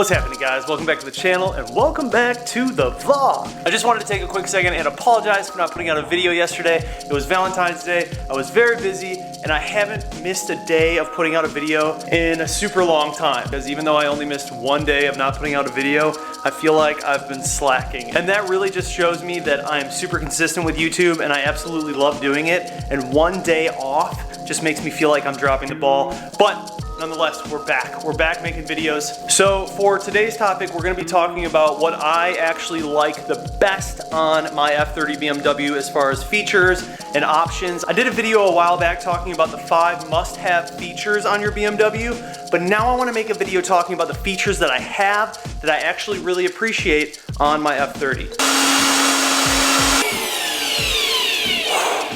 What's happening, guys? Welcome back to the channel and welcome back to the vlog. I just wanted to take a quick second and apologize for not putting out a video yesterday. It was Valentine's Day. I was very busy and I haven't missed a day of putting out a video in a super long time, because even though I only missed one day of not putting out a video, I feel like I've been slacking. And that really just shows me that I'm super consistent with YouTube and I absolutely love doing it. And one day off just makes me feel like I'm dropping the ball. But nonetheless, we're back. We're back making videos. So for today's topic, we're gonna be talking about what I actually like the best on my F30 BMW as far as features and options. I did a video a while back talking about the 5 must-have features on your BMW, but now I wanna make a video talking about the features that I have that I actually really appreciate on my F30.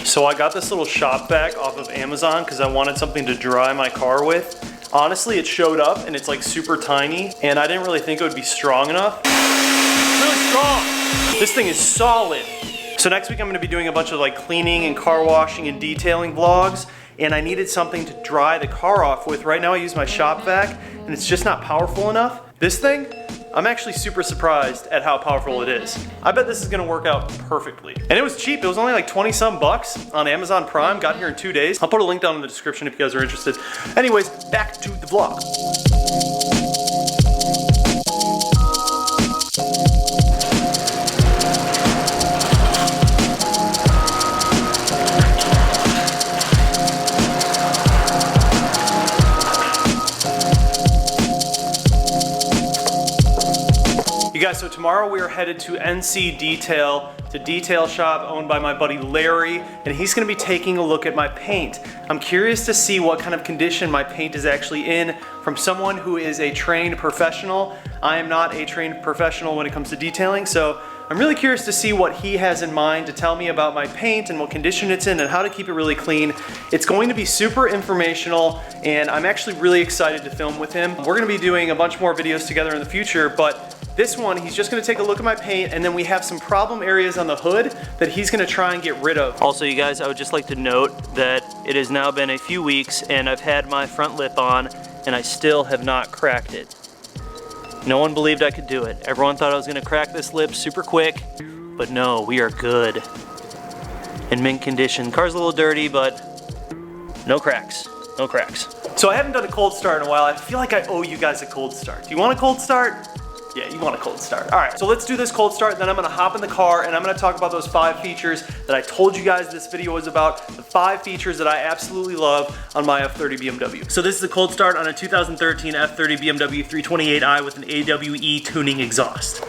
So I got this little shop vac off of Amazon because I wanted something to dry my car with. Honestly, it showed up and it's like super tiny and I didn't really think it would be strong enough. It's really strong. This thing is solid. So next week I'm gonna be doing a bunch of like cleaning and car washing and detailing vlogs, and I needed something to dry the car off with. Right now I use my shop vac and it's just not powerful enough. This thing, I'm actually super surprised at how powerful it is. I bet this is gonna work out perfectly. And it was cheap. It was only like 20 some bucks on Amazon Prime. Got here in 2 days. I'll put a link down in the description if you guys are interested. Anyways, back to the vlog. Guys, so tomorrow we are headed to NC Detail. It's a detail shop owned by my buddy Larry, and he's gonna be taking a look at my paint. I'm curious to see what kind of condition my paint is actually in from someone who is a trained professional. I am not a trained professional when it comes to detailing, so I'm really curious to see what he has in mind to tell me about my paint and what condition it's in and how to keep it really clean. It's going to be super informational, and I'm actually really excited to film with him. We're gonna be doing a bunch more videos together in the future, but this one, he's just gonna take a look at my paint, and then we have some problem areas on the hood that he's gonna try and get rid of. Also, you guys, I would just like to note that it has now been a few weeks and I've had my front lip on and I still have not cracked it. No one believed I could do it. Everyone thought I was gonna crack this lip super quick, but no, we are good. In mint condition. Car's a little dirty, but no cracks, no cracks. So I haven't done a cold start in a while. I feel like I owe you guys a cold start. Do you want a cold start? Yeah, you want a cold start. All right, so let's do this cold start, then I'm gonna hop in the car and I'm gonna talk about those 5 features that I told you guys this video was about, the 5 features that I absolutely love on my F30 BMW. So this is a cold start on a 2013 F30 BMW 328i with an AWE tuning exhaust.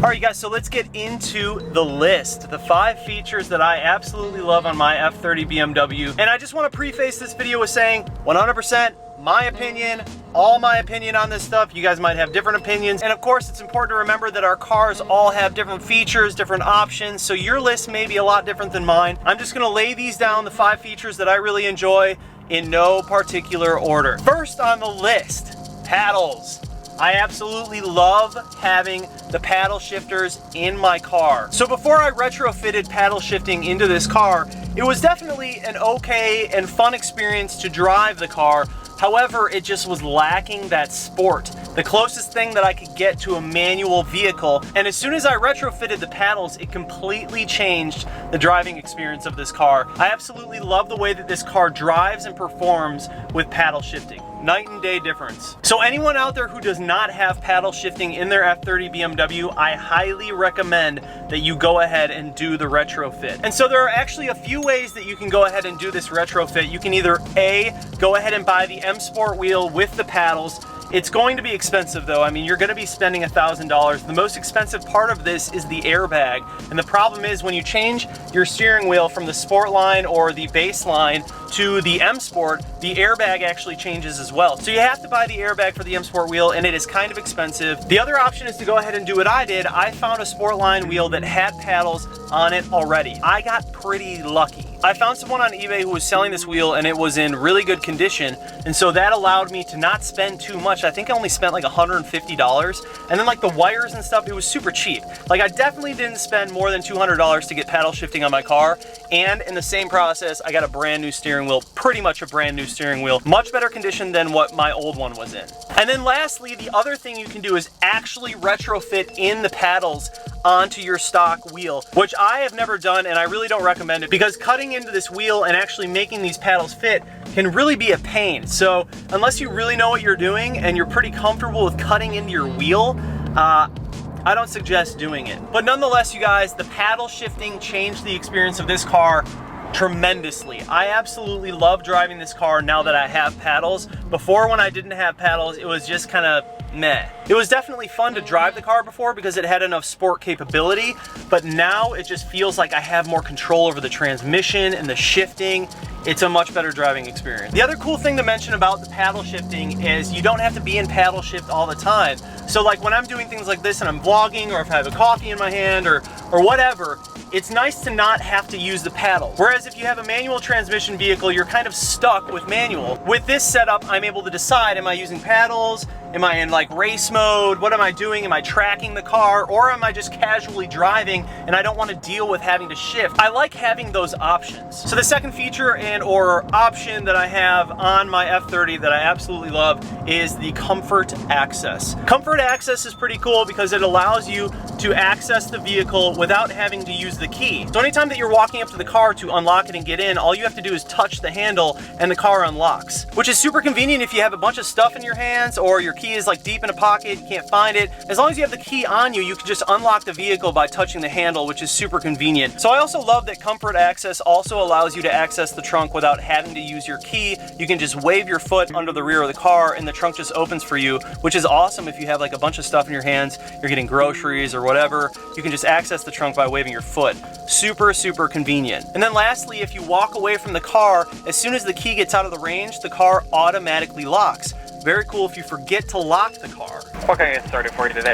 Alright guys, so let's get into the list. The 5 features that I absolutely love on my F30 BMW. And I just want to preface this video with saying 100% my opinion, all my opinion on this stuff. You guys might have different opinions. And of course, it's important to remember that our cars all have different features, different options. So your list may be a lot different than mine. I'm just going to lay these down, the 5 features that I really enjoy, in no particular order. First on the list, paddles. I absolutely love having the paddle shifters in my car. So before I retrofitted paddle shifting into this car, it was definitely an okay and fun experience to drive the car. However, it just was lacking that sport, the closest thing that I could get to a manual vehicle. And as soon as I retrofitted the paddles, it completely changed the driving experience of this car. I absolutely love the way that this car drives and performs with paddle shifting. Night and day difference. So anyone out there who does not have paddle shifting in their F30 BMW, I highly recommend that you go ahead and do the retrofit. And so there are actually a few ways that you can go ahead and do this retrofit. You can either A, go ahead and buy the M Sport wheel with the paddles. It's going to be expensive though. I mean, you're gonna be spending $1,000. The most expensive part of this is the airbag. And the problem is when you change your steering wheel from the Sport line or the base line to the M Sport, the airbag actually changes as well. So you have to buy the airbag for the M Sport wheel, and it is kind of expensive. The other option is to go ahead and do what I did. I found a Sport line wheel that had paddles on it already. I got pretty lucky. I found someone on eBay who was selling this wheel and it was in really good condition, and so that allowed me to not spend too much. I think I only spent like $150, and then like the wires and stuff, it was super cheap. Like I definitely didn't spend more than $200 to get paddle shifting on my car, and in the same process, I got a brand new steering wheel, pretty much a brand new steering wheel, much better condition than what my old one was in. And then lastly, the other thing you can do is actually retrofit in the paddles onto your stock wheel, which I have never done, and I really don't recommend it because cutting into this wheel and actually making these paddles fit can really be a pain. So unless you really know what you're doing and you're pretty comfortable with cutting into your wheel, I don't suggest doing it. But nonetheless, you guys, the paddle shifting changed the experience of this car tremendously. I absolutely love driving this car now that I have paddles. Before, when I didn't have paddles, it was just kind of meh. It was definitely fun to drive the car before because it had enough sport capability, but now it just feels like I have more control over the transmission and the shifting. It's a much better driving experience. The other cool thing to mention about the paddle shifting is you don't have to be in paddle shift all the time. So like when I'm doing things like this and I'm vlogging, or if I have a coffee in my hand or whatever, it's nice to not have to use the paddles. Whereas if you have a manual transmission vehicle, you're kind of stuck with manual. With this setup, I'm able to decide, am I using paddles? Am I in like race mode? What am I doing? Am I tracking the car? Or am I just casually driving and I don't want to deal with having to shift? I like having those options. So the second feature and or option that I have on my F30 that I absolutely love is the comfort access. Comfort access is pretty cool because it allows you to access the vehicle without having to use the key. So anytime that you're walking up to the car to unlock it and get in, all you have to do is touch the handle and the car unlocks, which is super convenient if you have a bunch of stuff in your hands or your key is like deep in a pocket, you can't find it. As long as you have the key on you, you can just unlock the vehicle by touching the handle, which is super convenient. So I also love that comfort access also allows you to access the trunk without having to use your key. You can just wave your foot under the rear of the car and the trunk just opens for you, which is awesome if you have like a bunch of stuff in your hands, you're getting groceries or whatever, you can just access the trunk by waving your foot. Super, super convenient. And then lastly, if you walk away from the car, as soon as the key gets out of the range, the car automatically locks. Very cool if you forget to lock the car. What can I get started for you today?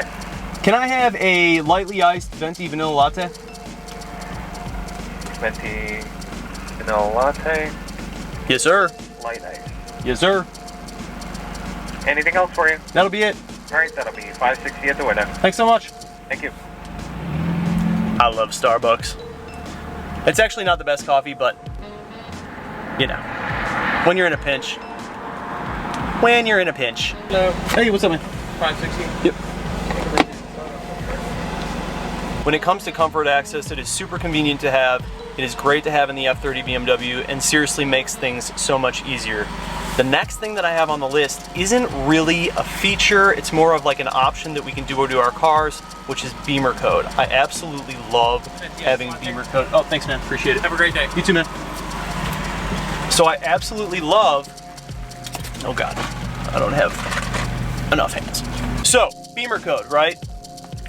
Can I have a lightly iced venti vanilla latte? Venti vanilla latte. Yes, sir. Light ice. Yes, sir. Anything else for you? That'll be it. All right, that'll be $5.60 at the window. Thanks so much. Thank you. I love Starbucks. It's actually not the best coffee, but you know, when you're in a pinch. When you're in a pinch. Hello. Hey, what's up, man? $5.60. Yep. When it comes to comfort access, it is super convenient to have. It is great to have in the F30 BMW and seriously makes things so much easier. The next thing that I have on the list isn't really a feature, it's more of like an option that we can do to our cars, which is Bimmercode. I absolutely love having Bimmercode. Oh, thanks, man, appreciate it. Have a great day. You too, man. So I absolutely love, oh God, I don't have enough hands. So, Bimmercode, right?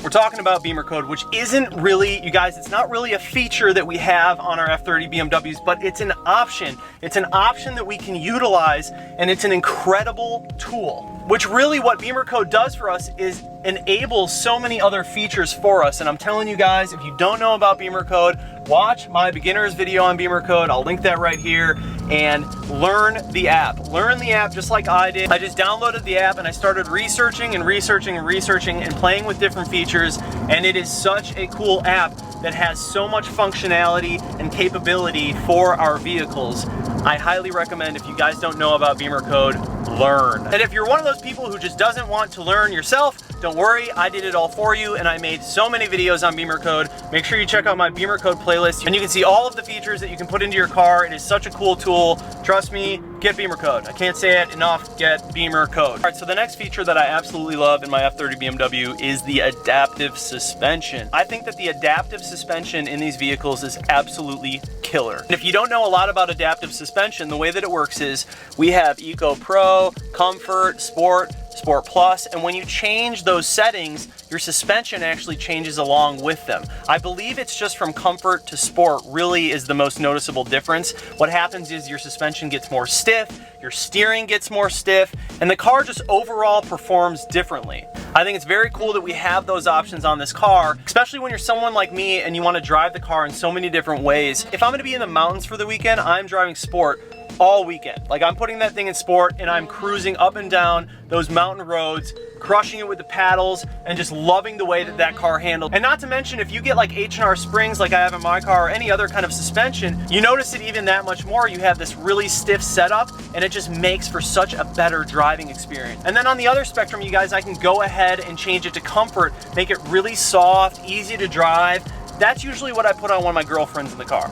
We're talking about Bimmercode, which isn't really, you guys, it's not really a feature that we have on our F30 BMWs, but it's an option. It's an option that we can utilize, and it's an incredible tool. Which really what Bimmercode does for us is enables so many other features for us. And I'm telling you guys, if you don't know about Bimmercode, watch my beginner's video on Bimmercode. I'll link that right here, and learn the app. Learn the app just like I did. I just downloaded the app and I started researching and playing with different features, and it is such a cool app that has so much functionality and capability for our vehicles. I highly recommend, if you guys don't know about Bimmercode, learn. And if you're one of those people who just doesn't want to learn yourself, don't worry, I did it all for you, and I made so many videos on Bimmercode. Make sure you check out my Bimmercode playlist, and you can see all of the features that you can put into your car. It is such a cool tool. Trust me, get Bimmercode. I can't say it enough, get Bimmercode. All right, so the next feature that I absolutely love in my F30 BMW is the adaptive suspension. I think that the adaptive suspension in these vehicles is absolutely killer. And if you don't know a lot about adaptive suspension, the way that it works is we have Eco Pro, Comfort, Sport, Sport Plus, and when you change those settings, your suspension actually changes along with them. I believe it's just from Comfort to Sport really is the most noticeable difference. What happens is your suspension gets more stiff, your steering gets more stiff, and the car just overall performs differently. I think it's very cool that we have those options on this car, especially when you're someone like me and you want to drive the car in so many different ways. If I'm going to be in the mountains for the weekend, I'm driving Sport. all weekend. Like, I'm putting that thing in sport and I'm cruising up and down those mountain roads, crushing it with the paddles, and just loving the way that that car handled. And not to mention, if you get like H&R springs like I have in my car, or any other kind of suspension, you notice it even that much more. You have this really stiff setup, and it just makes for such a better driving experience. And then on the other spectrum, you guys, I can go ahead and change it to comfort, make it really soft, easy to drive. That's usually what I put on one of my girlfriends in the car.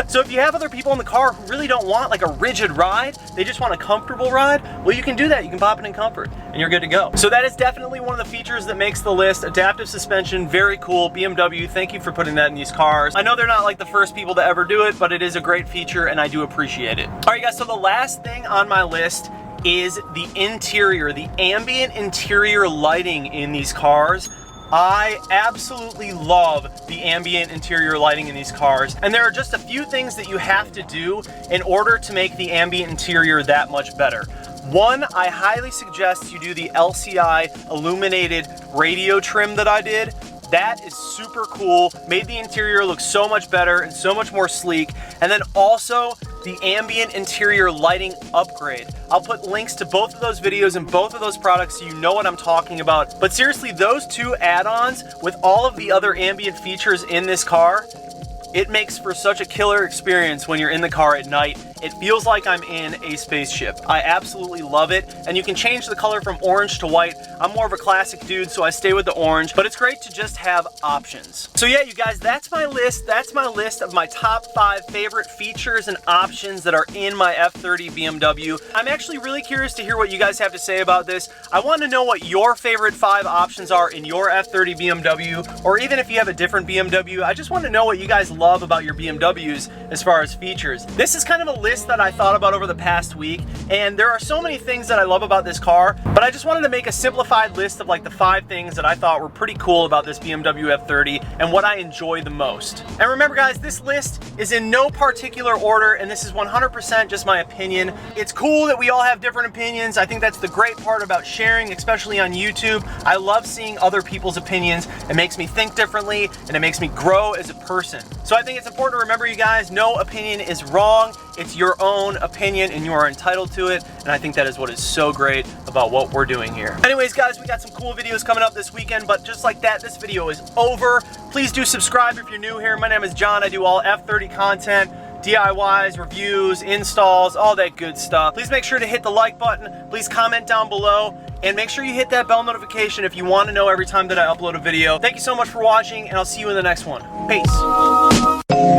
So if you have other people in the car who really don't want like a rigid ride, they just want a comfortable ride, well, you can do that. You can pop it in comfort and you're good to go. So that is definitely one of the features that makes the list. Adaptive suspension, very cool. BMW, thank you for putting that in these cars. I know they're not like the first people to ever do it, but it is a great feature and I do appreciate it. All right, guys, so the last thing on my list is the interior, the ambient interior lighting in these cars. I absolutely love the ambient interior lighting in these cars, and there are just a few things that you have to do in order to make the ambient interior that much better. One, I highly suggest you do the LCI illuminated radio trim that I did. That is super cool, made the interior look so much better and so much more sleek. And then also the ambient interior lighting upgrade. I'll put links to both of those videos and both of those products so you know what I'm talking about. But seriously, those two add-ons with all of the other ambient features in this car, it makes for such a killer experience when you're in the car at night. It feels like I'm in a spaceship. I absolutely love it. And you can change the color from orange to white. I'm more of a classic dude, so I stay with the orange, but it's great to just have options. So yeah, you guys, that's my list. That's my list of my top 5 favorite features and options that are in my F30 BMW. I'm actually really curious to hear what you guys have to say about this. I want to know what your favorite 5 options are in your F30 BMW, or even if you have a different BMW. I just want to know what you guys love about your BMWs as far as features. This is kind of a list that I thought about over the past week, and there are so many things that I love about this car, but I just wanted to make a simplified list of like the 5 things that I thought were pretty cool about this BMW F30 and what I enjoy the most. And remember guys, this list is in no particular order, and this is 100% just my opinion. It's cool that we all have different opinions. I think that's the great part about sharing, especially on YouTube. I love seeing other people's opinions. It makes me think differently, and it makes me grow as a person. So I think it's important to remember, you guys, no opinion is wrong. It's your own opinion and you are entitled to it, and I think that is what is so great about what we're doing here. Anyways guys, we got some cool videos coming up this weekend, but just like that, this video is over. Please do subscribe if you're new here. My name is John. I do all F30 content, DIYs, reviews, installs, all that good stuff. Please make sure to hit the like button. Please comment down below, and make sure you hit that bell notification if you want to know every time that I upload a video. Thank you so much for watching, and I'll see you in the next one. Peace.